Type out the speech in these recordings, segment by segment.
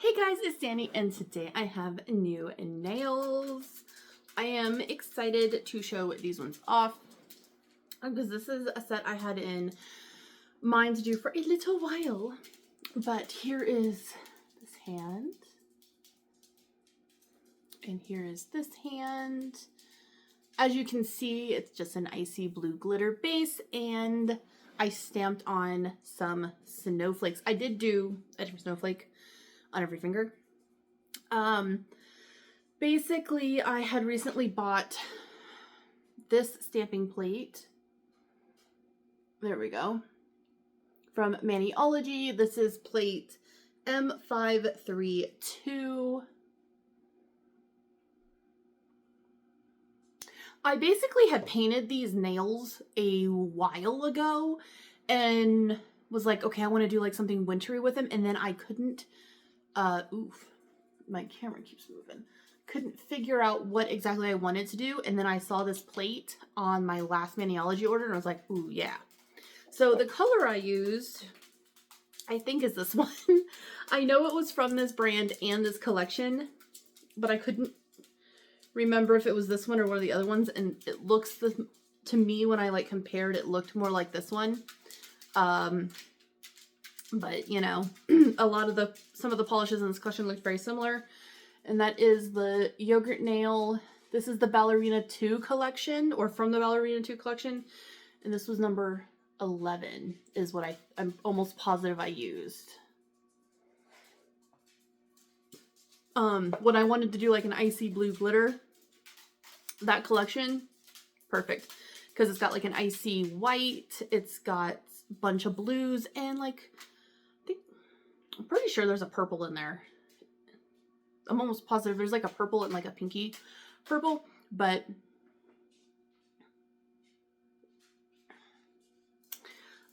Hey guys, it's Danny, and today I have new nails. I am excited to show these ones off because this is a set I had in mind to do for a little while. But here is this hand, and here is this hand. As you can see, it's just an icy blue glitter base, and I stamped on some snowflakes. I did do a different snowflake on every finger. Basically, I had recently bought this stamping plate. There we go. From Maniology. This is plate M532. I basically had painted these nails a while ago and was like, okay, I want to do like something wintry with them, and then I couldn't my camera keeps moving. Couldn't figure out what exactly I wanted to do, and then I saw this plate on my last Maniology order, and I was like, ooh, yeah. So the color I used, I think, is this one. I know it was from this brand and this collection, but I couldn't remember if it was this one or one of the other ones, and it looks, to me, when I like compared, it looked more like this one. But, you know, some of the polishes in this collection looked very similar. And that is the Yogurt Nail. This is the Ballerina 2 collection, or from the Ballerina 2 collection. And this was number 11, is what I'm almost positive I used. When I wanted to do like an icy blue glitter, that collection, perfect. Because it's got like an icy white, it's got a bunch of blues, and like, I'm pretty sure there's a purple in there. I'm almost positive there's like a purple and like a pinky purple, but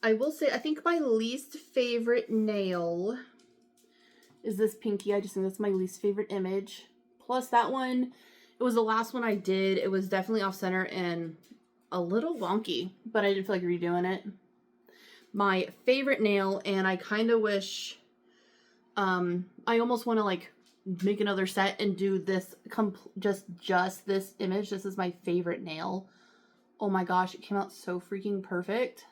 I will say I think my least favorite nail is this pinky. I just think that's my least favorite image. Plus that one, it was the last one I did. It was definitely off center and a little wonky, but I didn't feel like redoing it. My favorite nail, and I kind of wish, I almost want to like make another set and do this just this image. This is my favorite nail. Oh my gosh, it came out so freaking perfect.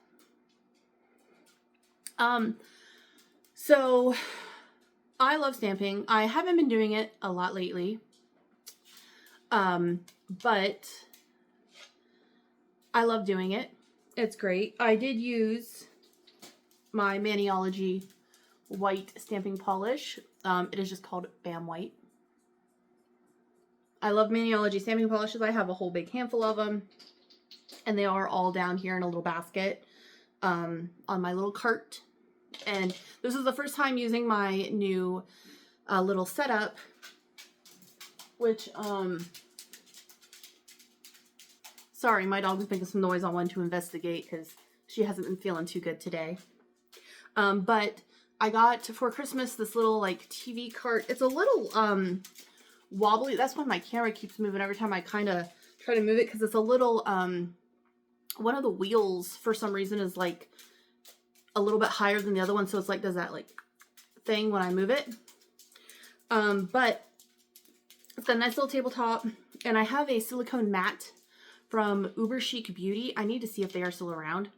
So I love stamping. I haven't been doing it a lot lately. But I love doing it. It's great. I did use my Maniology white stamping polish. It is just called Bam White. I love Maniology stamping polishes. I have a whole big handful of them, and they are all down here in a little basket on my little cart. And this is the first time using my new little setup, which sorry, my dog was making some noise. I wanted to investigate because she hasn't been feeling too good today. But I got for Christmas this little like TV cart. It's a little wobbly. That's why my camera keeps moving every time I kind of try to move it, because it's a little one of the wheels for some reason is like a little bit higher than the other one, so it's like does that like thing when I move it. But it's a nice little tabletop, and I have a silicone mat from Uber Chic Beauty. I need to see if they are still around.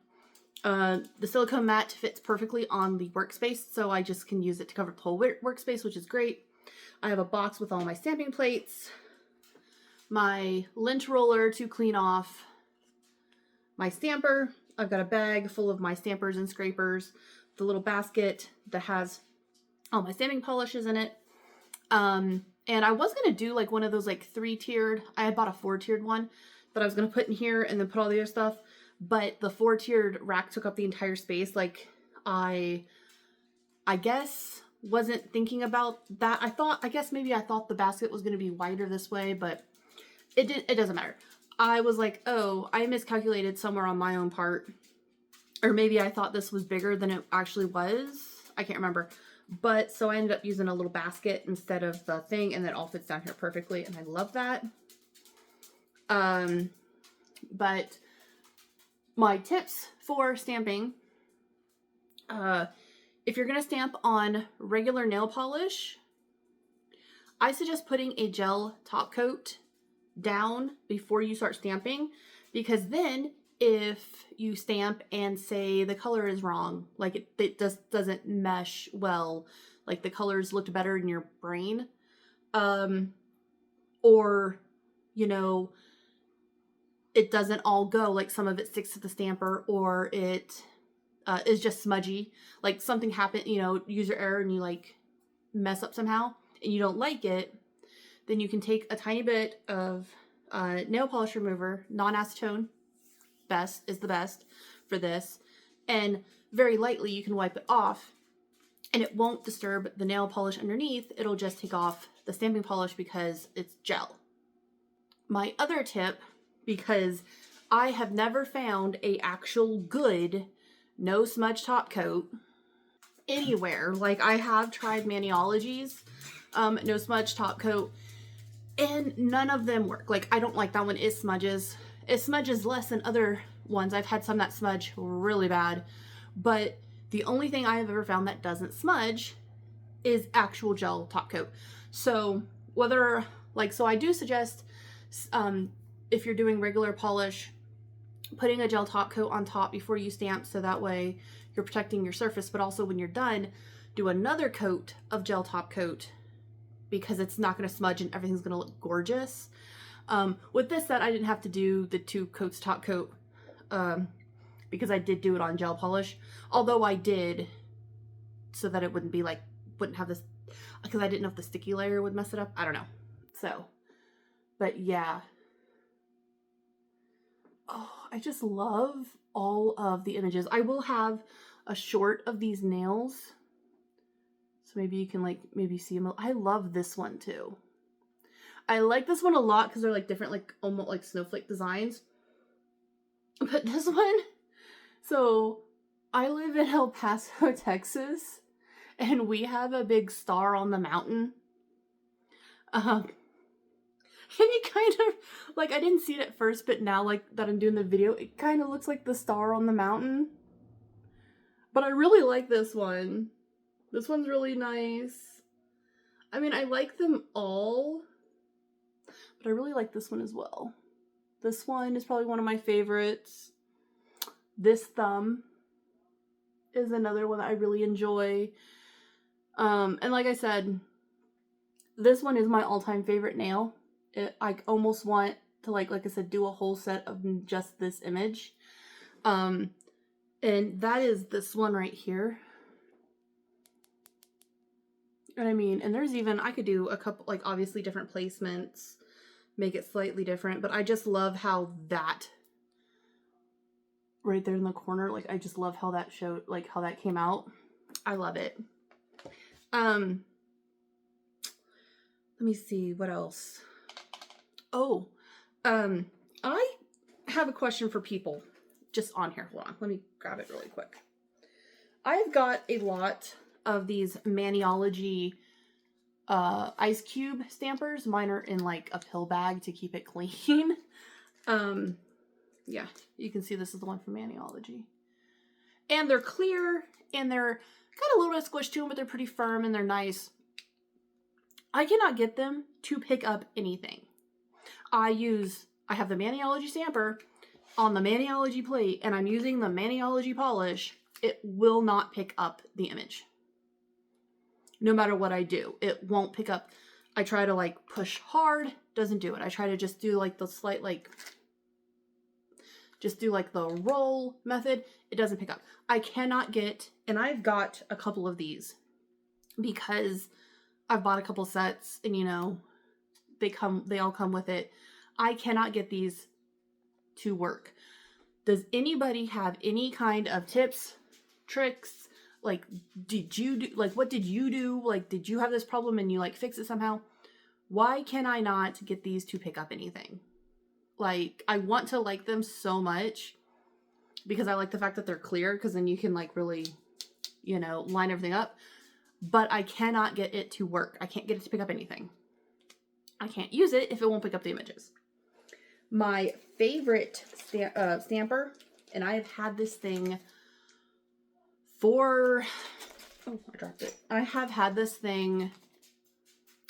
The silicone mat fits perfectly on the workspace, so I just can use it to cover the whole workspace, which is great. I have a box with all my stamping plates, my lint roller to clean off my stamper. I've got a bag full of my stampers and scrapers, the little basket that has all my stamping polishes in it. And I was going to do like one of those like 3-tiered, I had bought a 4-tiered one that I was going to put in here and then put all the other stuff. But the 4-tiered rack took up the entire space. Like, I guess wasn't thinking about that. I guess maybe I thought the basket was going to be wider this way, but it doesn't matter. I was like, oh, I miscalculated somewhere on my own part. Or maybe I thought this was bigger than it actually was. I can't remember. But, so I ended up using a little basket instead of the thing, and it all fits down here perfectly, and I love that. But my tips for stamping, if you're going to stamp on regular nail polish, I suggest putting a gel top coat down before you start stamping, because then if you stamp and say the color is wrong, like it just doesn't mesh well, like the colors looked better in your brain, or, you know, it doesn't all go, like some of it sticks to the stamper, or it is just smudgy, like something happened, you know, user error, and you like mess up somehow and you don't like it, then you can take a tiny bit of nail polish remover, non-acetone is the best for this, and very lightly you can wipe it off, and it won't disturb the nail polish underneath. It'll just take off the stamping polish because it's gel. My other tip, because I have never found a actual good no smudge top coat anywhere. Like, I have tried Maniology's no smudge top coat, and none of them work. Like, I don't like that one. It smudges. It smudges less than other ones. I've had some that smudge really bad, but the only thing I have ever found that doesn't smudge is actual gel top coat. So whether, like, so I do suggest, if you're doing regular polish, putting a gel top coat on top before you stamp, so that way you're protecting your surface, but also when you're done, do another coat of gel top coat, because it's not going to smudge and everything's going to look gorgeous. With this set, I didn't have to do the 2 coats top coat, because I did do it on gel polish, although I did so that it wouldn't be like, wouldn't have this, because I didn't know if the sticky layer would mess it up. I don't know. So, but yeah. Oh, I just love all of the images. I will have a short of these nails, so maybe you can like maybe see them. I love this one too. I like this one a lot because they're like different, like almost like snowflake designs. But this one, so I live in El Paso, Texas, and we have a big star on the mountain. And it kind of, like, I didn't see it at first, but now, like, that I'm doing the video, it kind of looks like the star on the mountain. But I really like this one. This one's really nice. I mean, I like them all, but I really like this one as well. This one is probably one of my favorites. This thumb is another one that I really enjoy. And like I said, this one is my all-time favorite nail. I almost want to like I said, do a whole set of just this image. And that is this one right here. And I mean, and there's even, I could do a couple, like obviously different placements, make it slightly different, but I just love how that right there in the corner, like I just love how that showed, like how that came out. I love it. Let me see what else. Oh, I have a question for people just on here. Hold on, let me grab it really quick. I've got a lot of these Maniology ice cube stampers. Mine are in like a pill bag to keep it clean. Yeah, you can see this is the one from Maniology. And they're clear, and they're got a little bit of squish to them, but they're pretty firm and they're nice. I cannot get them to pick up anything. I have the Maniology stamper on the Maniology plate, and I'm using the Maniology polish. It will not pick up the image. No matter what I do, it won't pick up. I try to like push hard, doesn't do it. I try to just do like the slight just do like the roll method. It doesn't pick up. I cannot get, and I've got a couple of these because I've bought a couple sets, and you know, they all come with it. I cannot get these to work. Does anybody have any kind of tips, tricks? Like, did you do, like, what did you do? Like, did you have this problem and you like fix it somehow? Why can I not get these to pick up anything? Like, I want to like them so much because I like the fact that they're clear, because then you can like really, you know, line everything up. But I cannot get it to work. I can't get it to pick up anything. I can't use it if it won't pick up the images. My favorite stamper, and I have had this thing for, oh, I dropped it. I have had this thing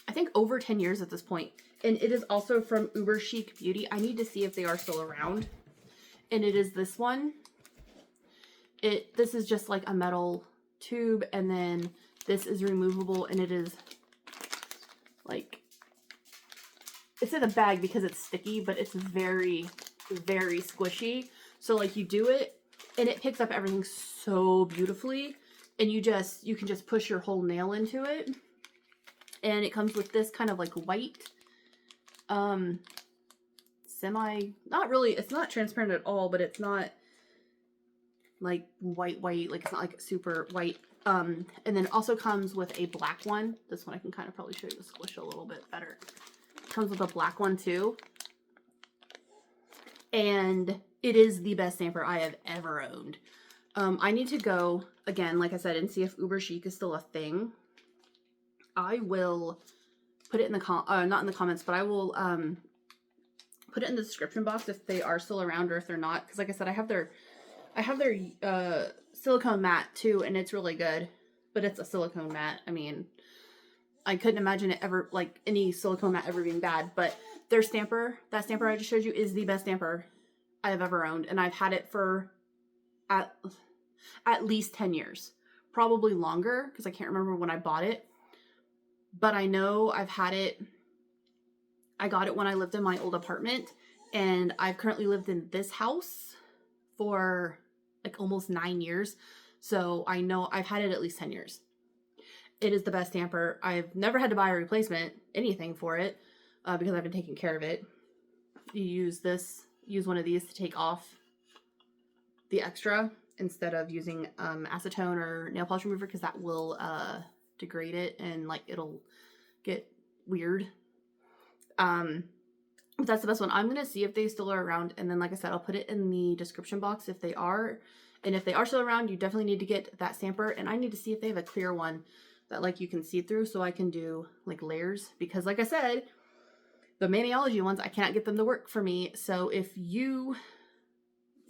I think over 10 years at this point. And it is also from Uber Chic Beauty. I need to see if they are still around. And it is this one. This is just like a metal tube, and then this is removable, and it is like, it's in a bag because it's sticky, but it's very, very squishy. So like you do it and it picks up everything so beautifully, and you can just push your whole nail into it. And it comes with this kind of like white, not really, it's not transparent at all, but it's not like white, like it's not like super white. And then it also comes with a black one. This one I can kind of probably show you the squish a little bit better. It comes with a black one too. And it is the best stamper I have ever owned. I need to go, again, like I said, and see if Uber Chic is still a thing. I will put it in the, not in the comments, but I will put it in the description box if they are still around or if they're not. Because like I said, I have their silicone mat too, and it's really good. But it's a silicone mat. I mean, I couldn't imagine it ever, like any silicone mat ever being bad. But their stamper, that stamper I just showed you, is the best stamper I have ever owned. And I've had it for at least 10 years. Probably longer, because I can't remember when I bought it. But I know I've had it. I got it when I lived in my old apartment. And I've currently lived in this house for like almost 9 years. So I know I've had it at least 10 years. It is the best stamper. I've never had to buy a replacement, anything for it, because I've been taking care of it. You use one of these to take off the extra instead of using acetone or nail polish remover, because that will degrade it and like it'll get weird. But that's the best one. I'm gonna see if they still are around, and then like I said, I'll put it in the description box if they are. And if they are still around, you definitely need to get that stamper. And I need to see if they have a clear one that like you can see through, so I can do like layers, because like I said, the maniology ones, I cannot get them to work for me. So if you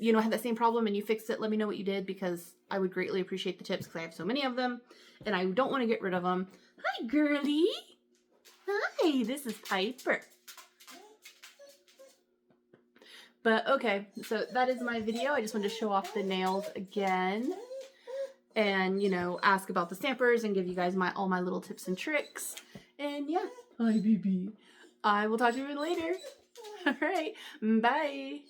have that same problem and you fixed it, let me know what you did, because I would greatly appreciate the tips, because I have so many of them and I don't want to get rid of them. Hi, girly. Hi, this is Piper. But okay, so that is my video. I just wanted to show off the nails again and, ask about the stampers and give you guys all my little tips and tricks. And yeah, hi, baby. I will talk to you later. All right, bye.